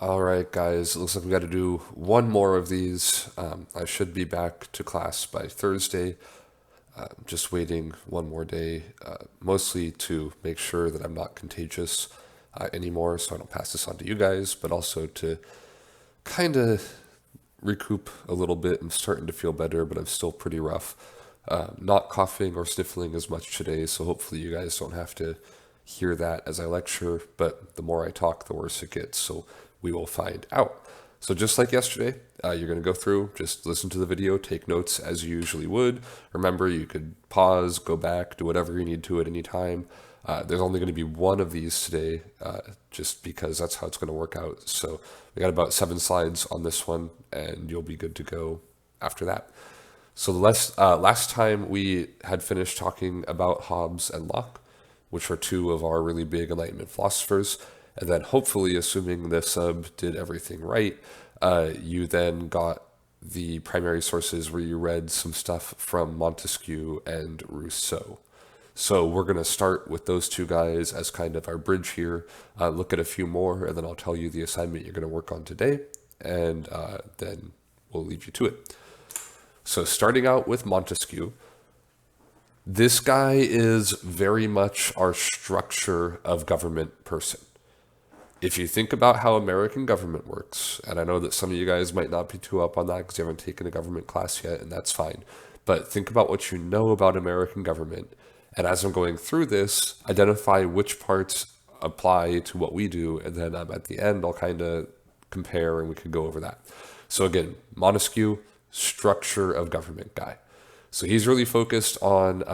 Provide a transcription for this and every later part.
All right, guys, it looks like we got to do one more of these. I should be back to class by Thursday. Just waiting one more day, mostly to make sure that I'm not contagious anymore, so I don't pass this on to you guys, but also to kind of recoup a little bit. I'm starting to feel better, but I'm still pretty rough. Not coughing or sniffling as much today, so hopefully you guys don't have to hear that as I lecture, but the more I talk, the worse it gets, so we will find out. So just like yesterday, you're going to go through, just listen to the video, take notes as you usually would. Remember, you could pause, go back, do whatever you need to at any time. There's only going to be one of these today, just because that's how it's going to work out. So we got about 7 slides on this one, and you'll be good to go after that. So last time we had finished talking about Hobbes and Locke, which are two of our really big Enlightenment philosophers. And then hopefully, assuming the sub did everything right, you then got the primary sources where you read some stuff from Montesquieu and Rousseau. So we're going to start with those two guys as kind of our bridge here, look at a few more, and then I'll tell you the assignment you're going to work on today, and then we'll leave you to it. So starting out with Montesquieu, this guy is very much our structure of government person. If you think about how American government works, and I know that some of you guys might not be too up on that because you haven't taken a government class yet, and that's fine, but think about what you know about American government, and as I'm going through this, identify which parts apply to what we do, and then at the end, I'll kind of compare and we could go over that. So again, Montesquieu, structure of government guy. So he's really focused on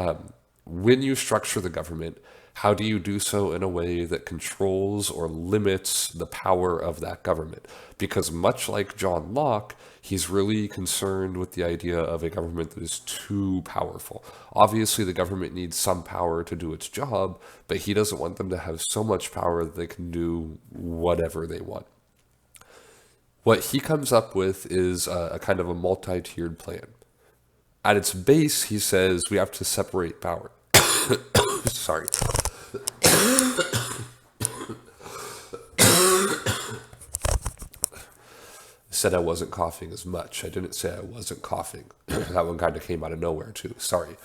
when you structure the government, how do you do so in a way that controls or limits the power of that government? Because much like John Locke, he's really concerned with the idea of a government that is too powerful. Obviously, the government needs some power to do its job, but he doesn't want them to have so much power that they can do whatever they want. What he comes up with is a kind of a multi-tiered plan. At its base, he says we have to separate power. Sorry. Said I wasn't coughing as much. I didn't say I wasn't coughing. That one kind of came out of nowhere too. Sorry.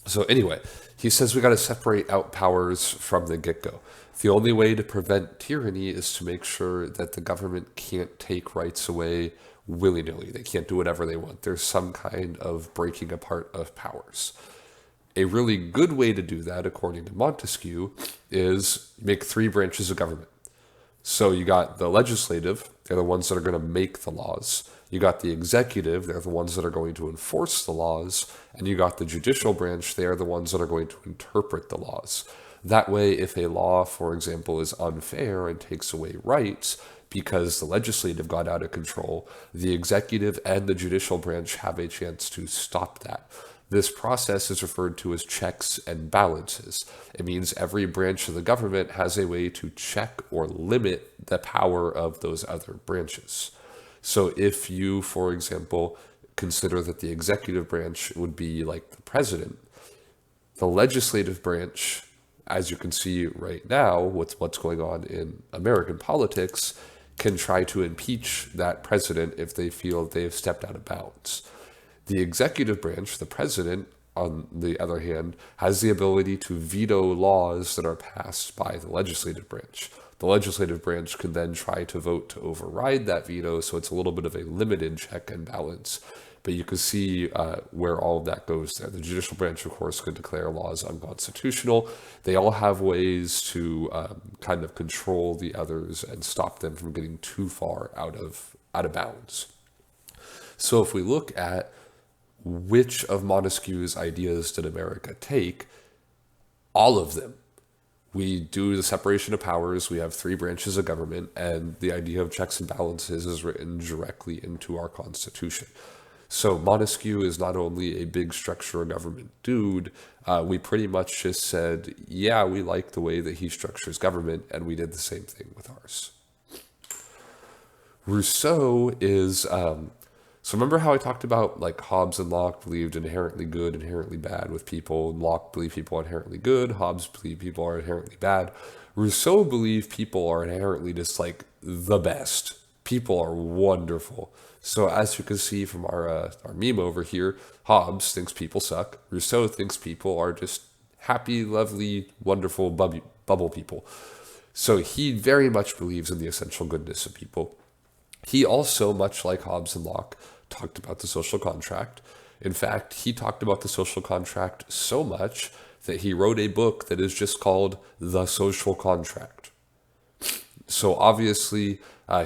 So anyway, he says we got to separate out powers from the get-go. The only way to prevent tyranny is to make sure that the government can't take rights away willy-nilly. They can't do whatever they want. There's some kind of breaking apart of powers. A really good way to do that, according to Montesquieu, is make 3 branches of government. So you got the legislative, they're the ones that are going to make the laws. You got the executive, they're the ones that are going to enforce the laws. And you got the judicial branch, they are the ones that are going to interpret the laws. That way, if a law, for example, is unfair and takes away rights because the legislative got out of control, the executive and the judicial branch have a chance to stop that. This process is referred to as checks and balances. It means every branch of the government has a way to check or limit the power of those other branches. So if you, for example, consider that the executive branch would be like the president, the legislative branch, as you can see right now, with what's going on in American politics, can try to impeach that president if they feel they have stepped out of bounds. The executive branch, the president, on the other hand, has the ability to veto laws that are passed by the legislative branch. The legislative branch can then try to vote to override that veto, so it's a little bit of a limited check and balance. But you can see where all of that goes there. The judicial branch, of course, can declare laws unconstitutional. They all have ways to kind of control the others and stop them from getting too far out of bounds. So if we look at which of Montesquieu's ideas did America take, all of them. We do the separation of powers, we have 3 branches of government, and the idea of checks and balances is written directly into our Constitution. So Montesquieu is not only a big structure of government dude, we pretty much just said, yeah, we like the way that he structures government, and we did the same thing with ours. Rousseau is so remember how I talked about like Hobbes and Locke believed inherently good, inherently bad with people, and Locke believed people are inherently good, Hobbes believed people are inherently bad. Rousseau believed people are inherently just like the best. People are wonderful. So as you can see from our meme over here, Hobbes thinks people suck. Rousseau thinks people are just happy, lovely, wonderful bubble people. So he very much believes in the essential goodness of people. He also, much like Hobbes and Locke, talked about the social contract. In fact, he talked about the social contract so much that he wrote a book that is just called The Social Contract. So obviously,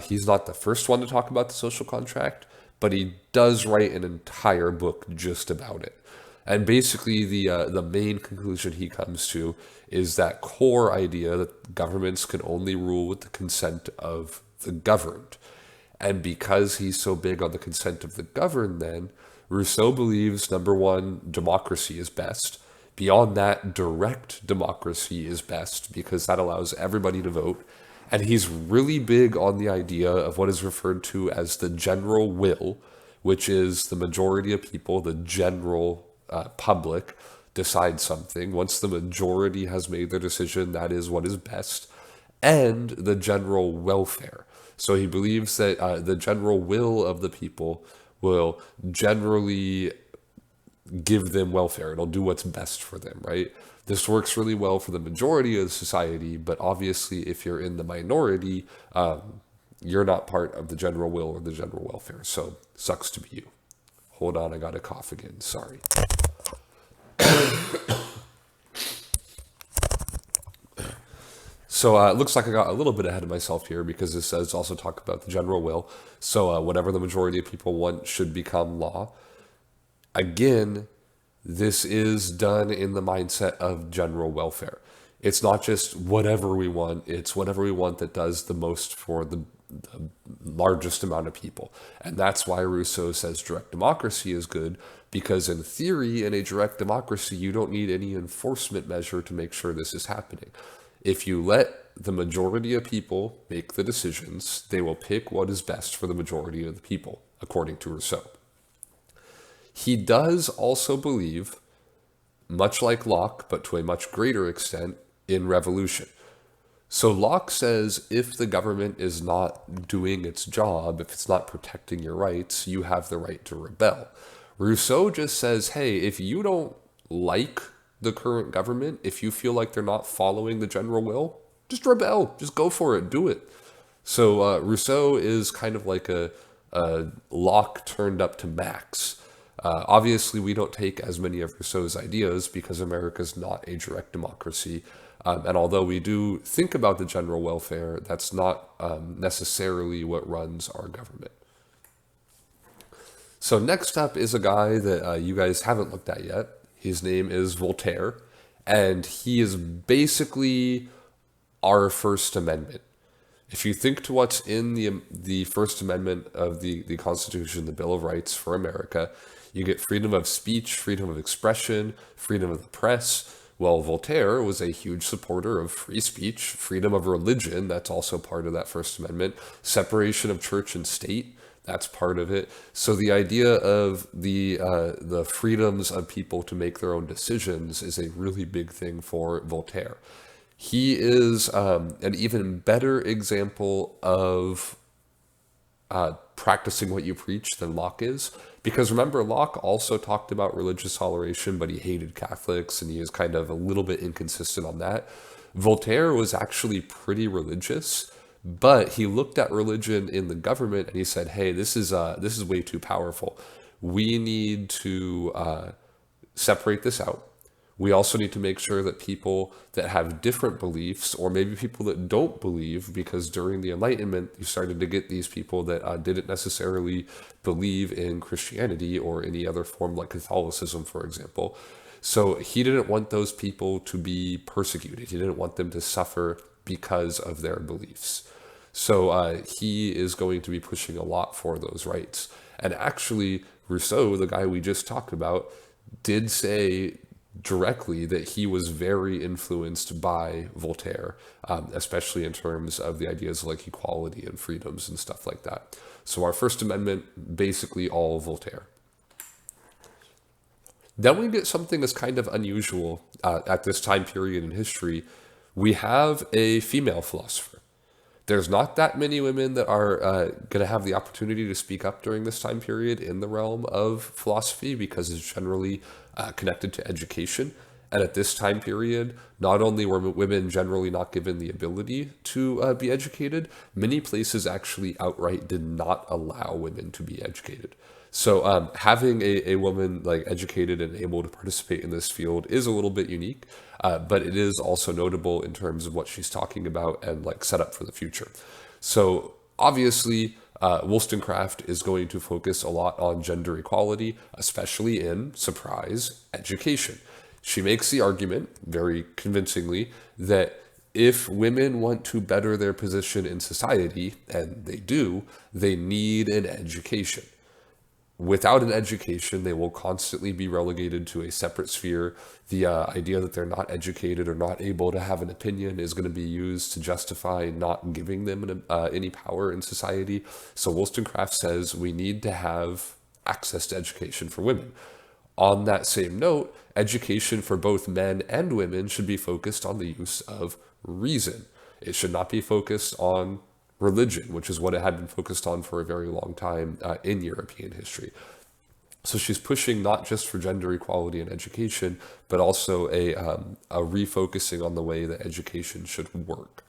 he's not the first one to talk about the social contract, but he does write an entire book just about it. And basically, the main conclusion he comes to is that core idea that governments can only rule with the consent of the governed. And because he's so big on the consent of the governed, then Rousseau believes, number one, democracy is best. Beyond that, direct democracy is best because that allows everybody to vote. And he's really big on the idea of what is referred to as the general will, which is the majority of people, the general public, decide something. Once the majority has made their decision, that is what is best. And the general welfare. So he believes that the general will of the people will generally give them welfare. It'll do what's best for them, right? This works really well for the majority of society, but obviously if you're in the minority, you're not part of the general will or the general welfare. So sucks to be you. Hold on, I got a cough again. Sorry. So it looks like I got a little bit ahead of myself here because it says also talk about the general will. So whatever the majority of people want should become law. Again, this is done in the mindset of general welfare. It's not just whatever we want, it's whatever we want that does the most for the largest amount of people. And that's why Rousseau says direct democracy is good, because in theory, in a direct democracy, you don't need any enforcement measure to make sure this is happening. If you let the majority of people make the decisions, they will pick what is best for the majority of the people, according to Rousseau. He does also believe, much like Locke, but to a much greater extent, in revolution. So Locke says if the government is not doing its job, if it's not protecting your rights, you have the right to rebel. Rousseau just says, hey, if you don't like the current government, if you feel like they're not following the general will, just rebel, just go for it, do it. So Rousseau is kind of like a Locke turned up to max. Obviously, we don't take as many of Rousseau's ideas because America's not a direct democracy. And although we do think about the general welfare, that's not necessarily what runs our government. So next up is a guy that you guys haven't looked at yet. His name is Voltaire, and he is basically our First Amendment. If you think to what's in the First Amendment of the Constitution, the Bill of Rights for America, you get freedom of speech, freedom of expression, freedom of the press. Well, Voltaire was a huge supporter of free speech, freedom of religion, that's also part of that First Amendment, separation of church and state, that's part of it. So the idea of the freedoms of people to make their own decisions is a really big thing for Voltaire. He is an even better example of practicing what you preach than Locke is. Because remember, Locke also talked about religious toleration, but he hated Catholics, and he is kind of a little bit inconsistent on that. Voltaire was actually pretty religious, but he looked at religion in the government and he said, hey, this is way too powerful. We need to separate this out. We also need to make sure that people that have different beliefs, or maybe people that don't believe, because during the Enlightenment, you started to get these people that didn't necessarily believe in Christianity or any other form like Catholicism, for example. So he didn't want those people to be persecuted. He didn't want them to suffer because of their beliefs. So he is going to be pushing a lot for those rights. And actually, Rousseau, the guy we just talked about, did say directly that he was very influenced by Voltaire, especially in terms of the ideas like equality and freedoms and stuff like that. So our First Amendment, basically all Voltaire. Then we get something that's kind of unusual at this time period in history. We have a female philosopher. There's not that many women that are going to have the opportunity to speak up during this time period in the realm of philosophy because it's generally connected to education. And at this time period, not only were women generally not given the ability to be educated, many places actually outright did not allow women to be educated. So having a woman like educated and able to participate in this field is a little bit unique, but it is also notable in terms of what she's talking about and like set up for the future. So obviously, Wollstonecraft is going to focus a lot on gender equality, especially in, surprise, education. She makes the argument, very convincingly, that if women want to better their position in society, and they do, they need an education. Without an education, they will constantly be relegated to a separate sphere. The idea that they're not educated or not able to have an opinion is going to be used to justify not giving them any power in society. So Wollstonecraft says we need to have access to education for women. On that same note, education for both men and women should be focused on the use of reason. It should not be focused on religion, which is what it had been focused on for a very long time in European history. So she's pushing not just for gender equality in education, but also a refocusing on the way that education should work.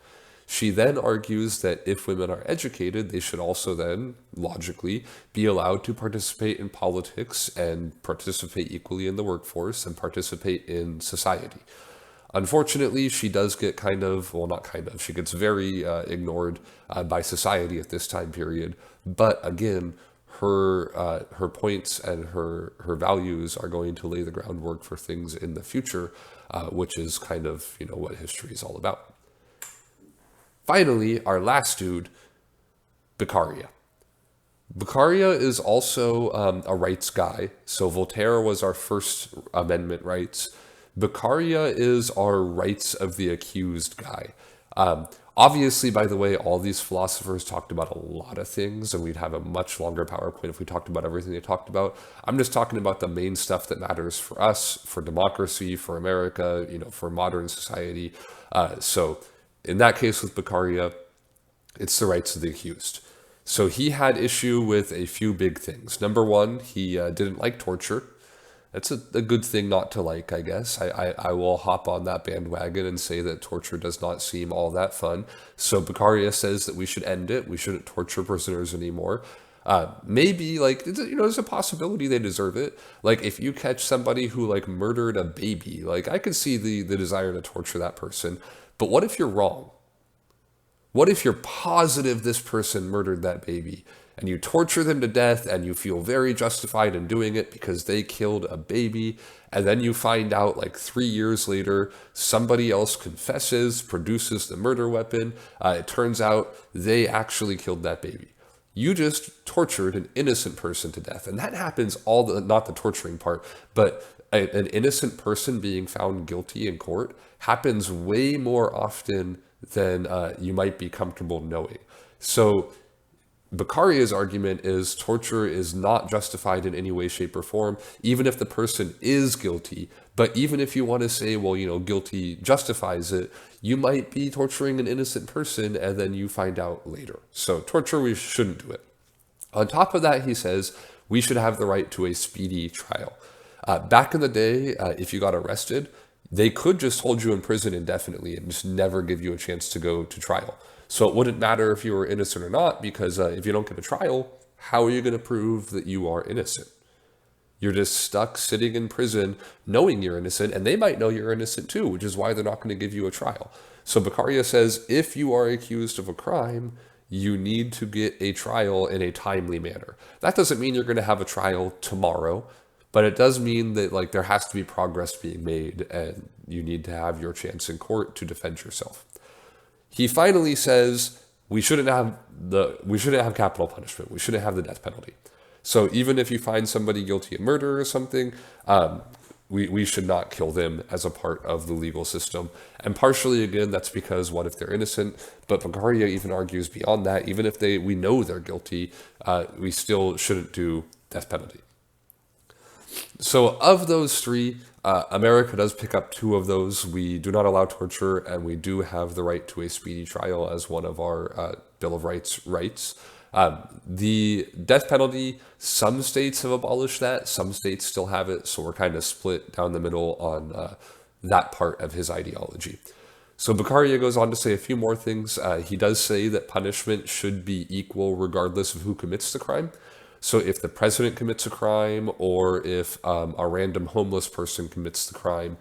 She then argues that if women are educated, they should also then, logically, be allowed to participate in politics and participate equally in the workforce and participate in society. Unfortunately, she does get she gets very ignored by society at this time period. But again, her points and her values are going to lay the groundwork for things in the future, which is kind of, what history is all about. Finally, our last dude, Beccaria. Beccaria is also a rights guy. So Voltaire was our First Amendment rights. Beccaria is our rights of the accused guy. Obviously, by the way, all these philosophers talked about a lot of things, and we'd have a much longer PowerPoint if we talked about everything they talked about. I'm just talking about the main stuff that matters for us, for democracy, for America, for modern society. So in that case with Beccaria, it's the rights of the accused. So he had issue with a few big things. Number one, he didn't like torture. That's a good thing not to like, I guess. I will hop on that bandwagon and say that torture does not seem all that fun. So Beccaria says that we should end it. We shouldn't torture prisoners anymore. Maybe, there's a possibility they deserve it. Like, if you catch somebody who, murdered a baby, I could see the desire to torture that person. But what if you're wrong? What if you're positive this person murdered that baby? And you torture them to death and you feel very justified in doing it because they killed a baby. And then you find out 3 years later, somebody else confesses, produces the murder weapon. It turns out they actually killed that baby. You just tortured an innocent person to death. And that happens not the torturing part, but an innocent person being found guilty in court happens way more often than you might be comfortable knowing. So Beccaria's argument is torture is not justified in any way, shape, or form, even if the person is guilty. But even if you want to say, guilty justifies it, you might be torturing an innocent person and then you find out later. So torture, we shouldn't do it. On top of that, he says we should have the right to a speedy trial. Back in the day, if you got arrested, they could just hold you in prison indefinitely and just never give you a chance to go to trial. So it wouldn't matter if you were innocent or not, because if you don't get a trial, how are you going to prove that you are innocent? You're just stuck sitting in prison knowing you're innocent, and they might know you're innocent too, which is why they're not going to give you a trial. So Beccaria says if you are accused of a crime, you need to get a trial in a timely manner. That doesn't mean you're going to have a trial tomorrow, but it does mean that there has to be progress being made, and you need to have your chance in court to defend yourself. He finally says we shouldn't have capital punishment. We shouldn't have the death penalty. So even if you find somebody guilty of murder or something, we should not kill them as a part of the legal system. And partially, again, that's because what if they're innocent? But Beccaria even argues beyond that, even if we know they're guilty, we still shouldn't do death penalty. So of those three, America does pick up two of those. We do not allow torture, and we do have the right to a speedy trial as one of our Bill of Rights. The death penalty, some states have abolished that, some states still have it, so we're kind of split down the middle on that part of his ideology. So Beccaria goes on to say a few more things. He does say that punishment should be equal regardless of who commits the crime. So if the president commits a crime or if a random homeless person commits the crime,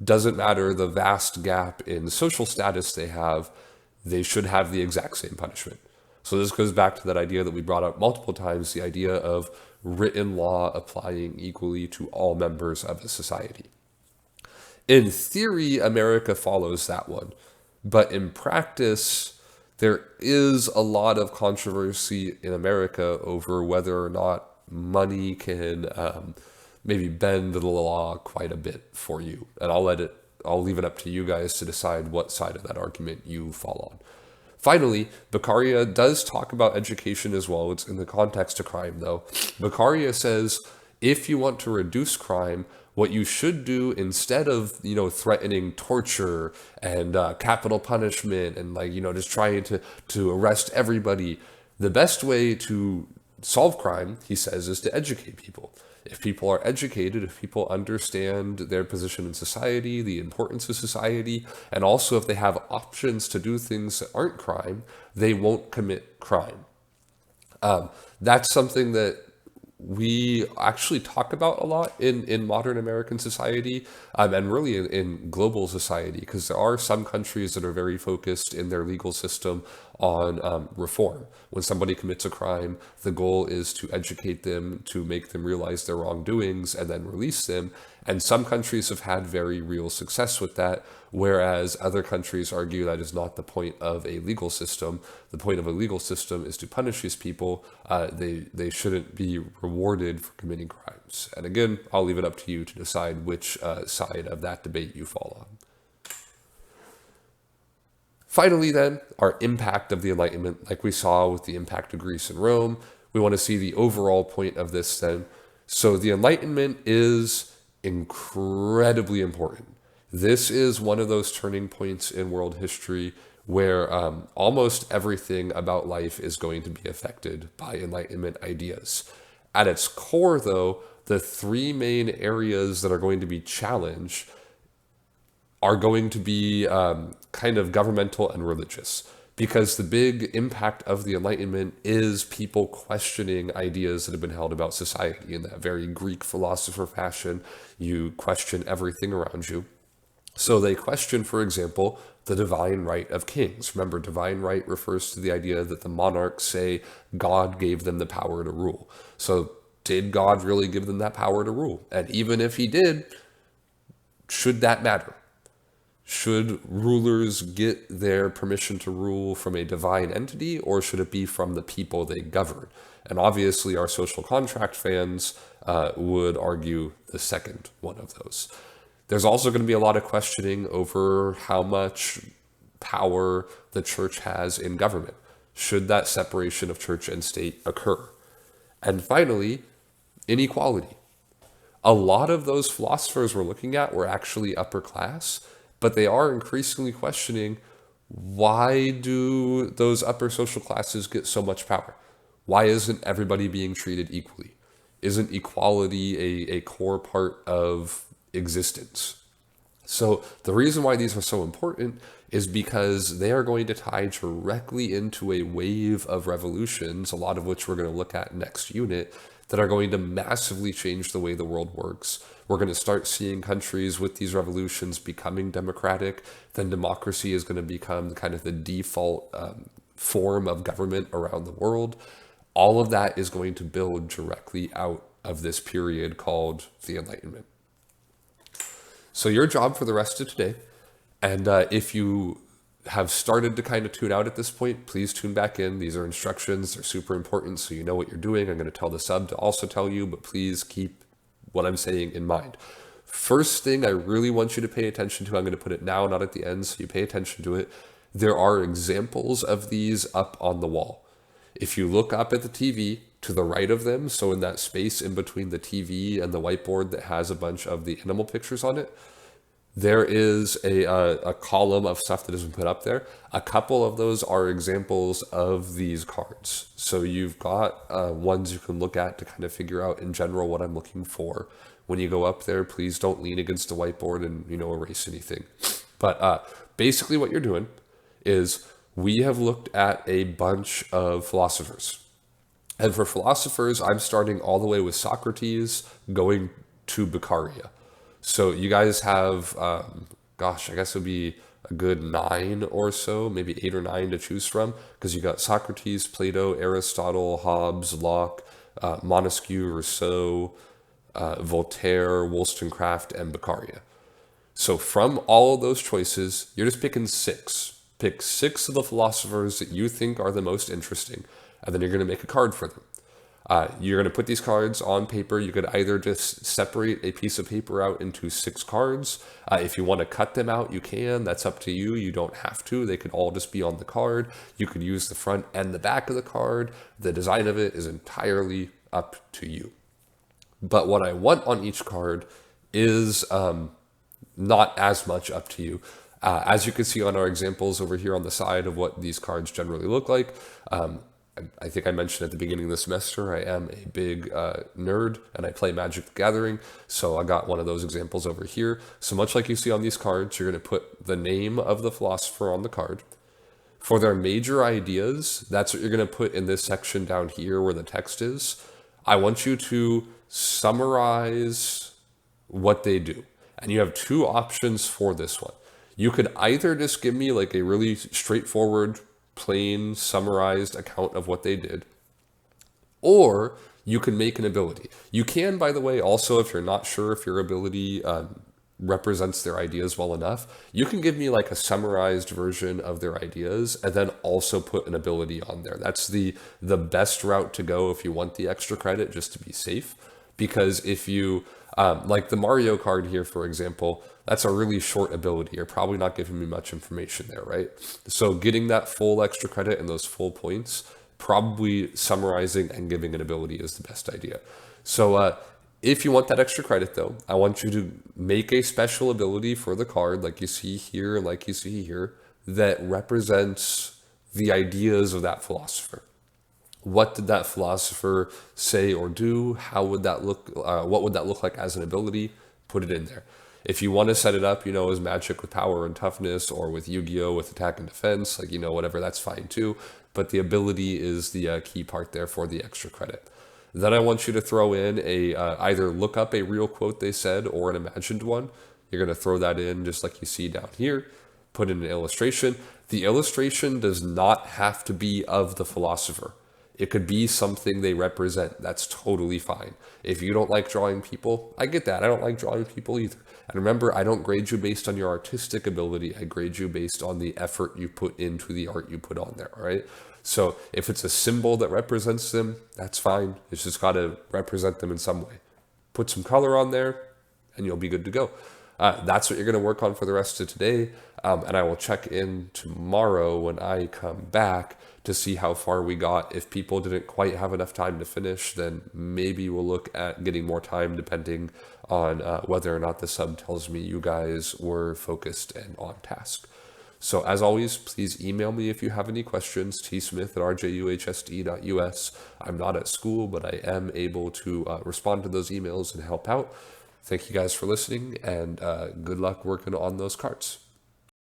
doesn't matter the vast gap in social status they should have the exact same punishment. So this goes back to that idea that we brought up multiple times, the idea of written law applying equally to all members of a society. In theory, America follows that one, but in practice, there is a lot of controversy in America over whether or not money can maybe bend the law quite a bit for you. And I'll leave it up to you guys to decide what side of that argument you fall on. Finally, Beccaria does talk about education as well. It's in the context of crime, though. Beccaria says, if you want to reduce crime, what you should do instead of, threatening torture and capital punishment and just trying to arrest everybody, the best way to solve crime, he says, is to educate people. If people are educated, if people understand their position in society, the importance of society, and also if they have options to do things that aren't crime, they won't commit crime. That's something that we actually talk about a lot in modern American society, and really in global society, because there are some countries that are very focused in their legal system on reform. When somebody commits a crime, the goal is to educate them, to make them realize their wrongdoings, and then release them. And some countries have had very real success with that, whereas other countries argue that is not the point of a legal system. The point of a legal system is to punish these people. They shouldn't be rewarded for committing crimes. And again, I'll leave it up to you to decide which side of that debate you fall on. Finally, then, our impact of the Enlightenment, like we saw with the impact of Greece and Rome. We want to see the overall point of this then. So the Enlightenment is incredibly important. This is one of those turning points in world history where almost everything about life is going to be affected by Enlightenment ideas. At its core, though, the three main areas that are going to be challenged are going to be kind of governmental and religious, because the big impact of the Enlightenment is people questioning ideas that have been held about society in that very Greek philosopher fashion. You question everything around you. So they question, for example, the divine right of kings. Remember, divine right refers to the idea that the monarchs say God gave them the power to rule. So did God really give them that power to rule? And even if he did, should that matter? Should rulers get their permission to rule from a divine entity, or should it be from the people they govern? And obviously our social contract fans would argue the second one of those. There's also going to be a lot of questioning over how much power the church has in government. Should that separation of church and state occur? And finally, inequality. A lot of those philosophers we're looking at were actually upper class, but they are increasingly questioning, why do those upper social classes get so much power? Why isn't everybody being treated equally? Isn't equality a core part of existence? So the reason why these are so important is because they are going to tie directly into a wave of revolutions, a lot of which we're going to look at next unit, that are going to massively change the way the world works. We're going to start seeing countries with these revolutions becoming democratic. Then democracy is going to become kind of the default form of government around the world. All of that is going to build directly out of this period called the Enlightenment. So your job for the rest of today, and if you have started to kind of tune out at this point, please tune back in. These are instructions. They're super important, so you know what you're doing. I'm going to tell the sub to also tell you, but please keep what I'm saying in mind. First thing I really want you to pay attention to, I'm going to put it now, not at the end, so you pay attention to it. There are examples of these up on the wall. If you look up at the TV, to the right of them, so in that space in between the TV and the whiteboard that has a bunch of the animal pictures on it, there is a column of stuff that has been put up there. A couple of those are examples of these cards. So you've got ones you can look at to kind of figure out in general what I'm looking for. When you go up there, please don't lean against the whiteboard and, erase anything. But basically what you're doing is we have looked at a bunch of philosophers. And for philosophers, I'm starting all the way with Socrates, going to Beccaria. So you guys have, I guess it would be a good 9 or so, maybe 8 or 9 to choose from, because you got Socrates, Plato, Aristotle, Hobbes, Locke, Montesquieu, Rousseau, Voltaire, Wollstonecraft, and Beccaria. So from all of those choices, you're just picking 6. Pick 6 of the philosophers that you think are the most interesting, and then you're going to make a card for them. You're going to put these cards on paper. You could either just separate a piece of paper out into 6 cards. If you want to cut them out, you can. That's up to you. You don't have to. They could all just be on the card. You could use the front and the back of the card. The design of it is entirely up to you. But what I want on each card is not as much up to you. As you can see on our examples over here on the side of what these cards generally look like, I think I mentioned at the beginning of the semester, I am a big nerd and I play Magic the Gathering. So I got one of those examples over here. So much like you see on these cards, you're going to put the name of the philosopher on the card. For their major ideas, that's what you're going to put in this section down here where the text is. I want you to summarize what they do. And you have 2 options for this one. You could either just give me like a really straightforward, plain, summarized account of what they did, or you can make an ability. You can, by the way, also, if you're not sure if your ability represents their ideas well enough, you can give me like a summarized version of their ideas and then also put an ability on there. That's the best route to go if you want the extra credit, just to be safe. Because if you, like the Mario card here, for example, that's a really short ability. You're probably not giving me much information there, right? So getting that full extra credit and those full points, probably summarizing and giving an ability is the best idea. So if you want that extra credit though, I want you to make a special ability for the card like you see here and like you see here that represents the ideas of that philosopher. What did that philosopher say or do? How would that look? What would that look like as an ability? Put it in there. If you want to set it up, as Magic with power and toughness, or with Yu-Gi-Oh with attack and defense, whatever, that's fine too. But the ability is the key part there for the extra credit. Then I want you to throw in either look up a real quote they said or an imagined one. You're going to throw that in just like you see down here. Put in an illustration. The illustration does not have to be of the philosopher. It could be something they represent. That's totally fine. If you don't like drawing people, I get that. I don't like drawing people either. And remember, I don't grade you based on your artistic ability. I grade you based on the effort you put into the art you put on there, all right? So if it's a symbol that represents them, that's fine. It's just got to represent them in some way. Put some color on there, and you'll be good to go. That's what you're going to work on for the rest of today. And I will check in tomorrow when I come back to see how far we got. If people didn't quite have enough time to finish, then maybe we'll look at getting more time depending on whether or not the sub tells me you guys were focused and on task. So as always, please email me if you have any questions, tsmith@rjuhsd.us. I'm not at school, but I am able to respond to those emails and help out. Thank you guys for listening, and good luck working on those cards.